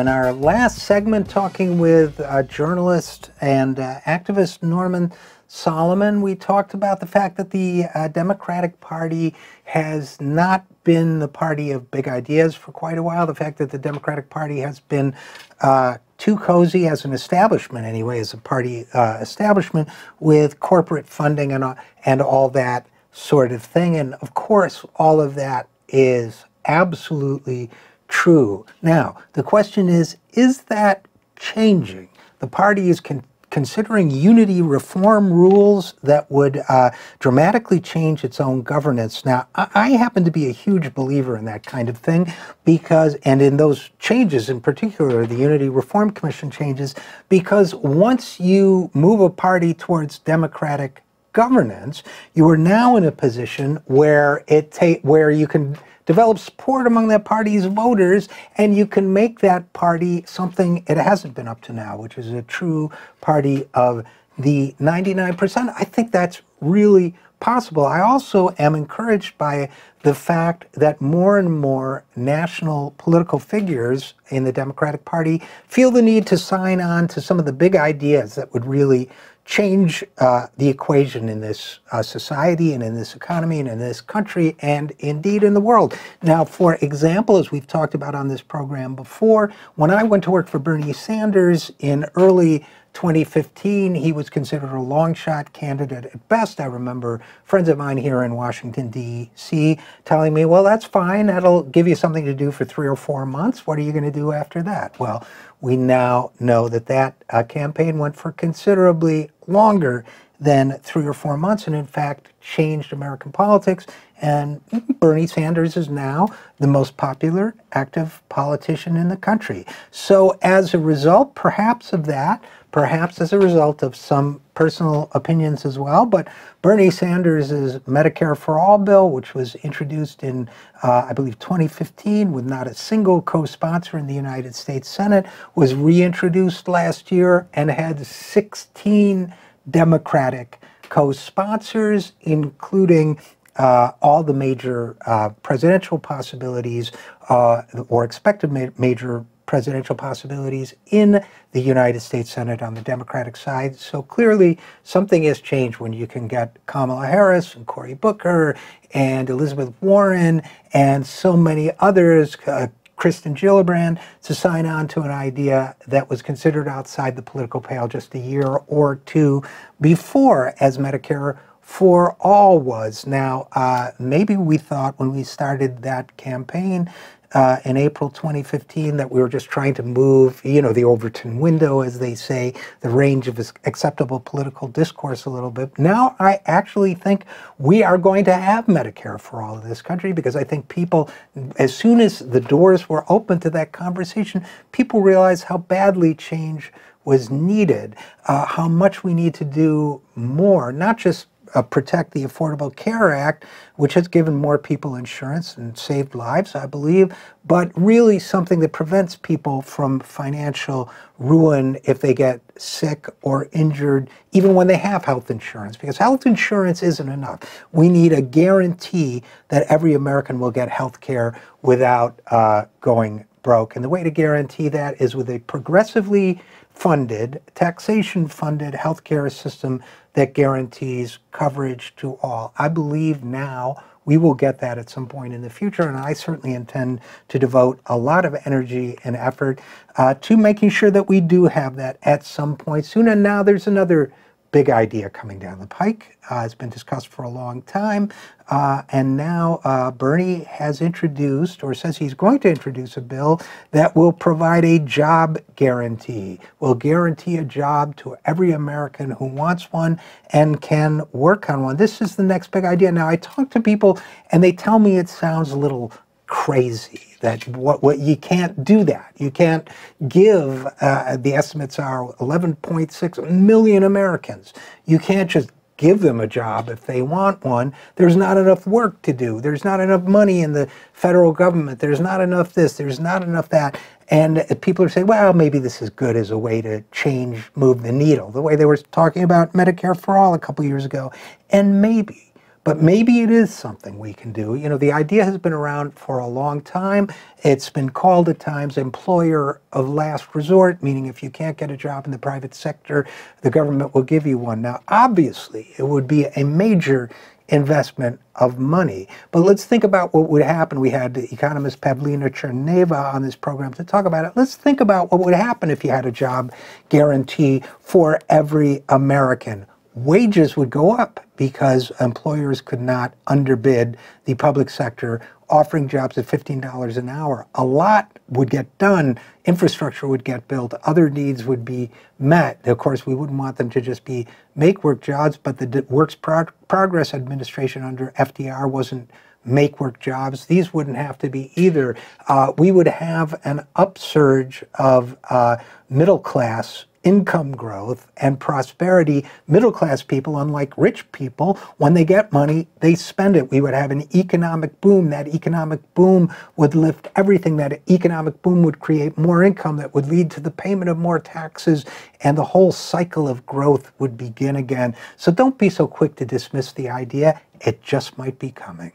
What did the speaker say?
In our last segment, talking with journalist and activist Norman Solomon, we talked about the fact that the Democratic Party has not been the party of big ideas for quite a while. The fact that the Democratic Party has been too cozy as an establishment, anyway, as a party establishment, with corporate funding and all that sort of thing. And of course, all of that is absolutely true. Now, the question is that changing? The party is considering unity reform rules that would dramatically change its own governance. Now, I happen to be a huge believer in that kind of thing because, and in those changes in particular, the Unity Reform Commission changes, because once you move a party towards democratic governance, you are now in a position where where you can develop support among that party's voters, and you can make that party something it hasn't been up to now, which is a true party of the 99%. I think that's really possible. I also am encouraged by the fact that more and more national political figures in the Democratic Party feel the need to sign on to some of the big ideas that would really change the equation in this society and in this economy and in this country and indeed in the world. Now, for example, as we've talked about on this program before, when I went to work for Bernie Sanders in early 2015, he was considered a long shot candidate at best. I remember friends of mine here in Washington, D.C. telling me, well, that's fine. That'll give you something to do for 3 or 4 months. What are you going to do after that? Well, we now know that that campaign went for considerably longer than 3 or 4 months and, in fact, changed American politics. And Bernie Sanders is now the most popular active politician in the country. So as a result, perhaps of that, perhaps as a result of some personal opinions as well, but Bernie Sanders' Medicare for All bill, which was introduced in, I believe, 2015 with not a single co-sponsor in the United States Senate, was reintroduced last year and had 16 Democratic co-sponsors, including all the major presidential possibilities or expected major presidential possibilities in the United States Senate on the Democratic side. So clearly something has changed when you can get Kamala Harris and Cory Booker and Elizabeth Warren and so many others, Kristen Gillibrand, to sign on to an idea that was considered outside the political pale just a year or two before, as Medicare for All was. Now, maybe we thought when we started that campaign in April 2015 that we were just trying to move, the Overton window, as they say, the range of acceptable political discourse a little bit. Now I actually think we are going to have Medicare for all in this country, because I think people, as soon as the doors were open to that conversation, people realized how badly change was needed, how much we need to do more, not just protect the Affordable Care Act, which has given more people insurance and saved lives, I believe, but really something that prevents people from financial ruin if they get sick or injured, even when they have health insurance, because health insurance isn't enough. We need a guarantee that every American will get health care without going broke. And the way to guarantee that is with a progressively funded, taxation-funded healthcare system that guarantees coverage to all. I believe now we will get that at some point in the future, and I certainly intend to devote a lot of energy and effort to making sure that we do have that at some point soon. And now there's another big idea coming down the pike. It's been discussed for a long time, and now Bernie has introduced, or says he's going to introduce, a bill that will provide a job guarantee, will guarantee a job to every American who wants one and can work on one. This is the next big idea. Now, I talk to people, and they tell me it sounds a little crazy, that what you can't do that. You can't give, the estimates are 11.6 million Americans. You can't just give them a job if they want one. There's not enough work to do. There's not enough money in the federal government. There's not enough this. There's not enough that. And people are saying, well, maybe this is good as a way to move the needle, the way they were talking about Medicare for All a couple years ago. And maybe. but maybe it is something we can do. You know, the idea has been around for a long time. It's been called at times employer of last resort, meaning if you can't get a job in the private sector, the government will give you one. Now, obviously, it would be a major investment of money. But let's think about what would happen. We had the economist Pavlina Cherneva on this program to talk about it. Let's think about what would happen if you had a job guarantee for every American. Wages would go up because employers could not underbid the public sector offering jobs at $15 an hour. A lot would get done. Infrastructure would get built. Other needs would be met. Of course, we wouldn't want them to just be make-work jobs, but the Works Progress Administration under FDR wasn't make-work jobs. These wouldn't have to be either. We would have an upsurge of middle-class income growth and prosperity. Middle-class people, unlike rich people, when they get money, they spend it. We would have an economic boom. That economic boom would lift everything. That economic boom would create more income that would lead to the payment of more taxes, and the whole cycle of growth would begin again. So don't be so quick to dismiss the idea. It just might be coming.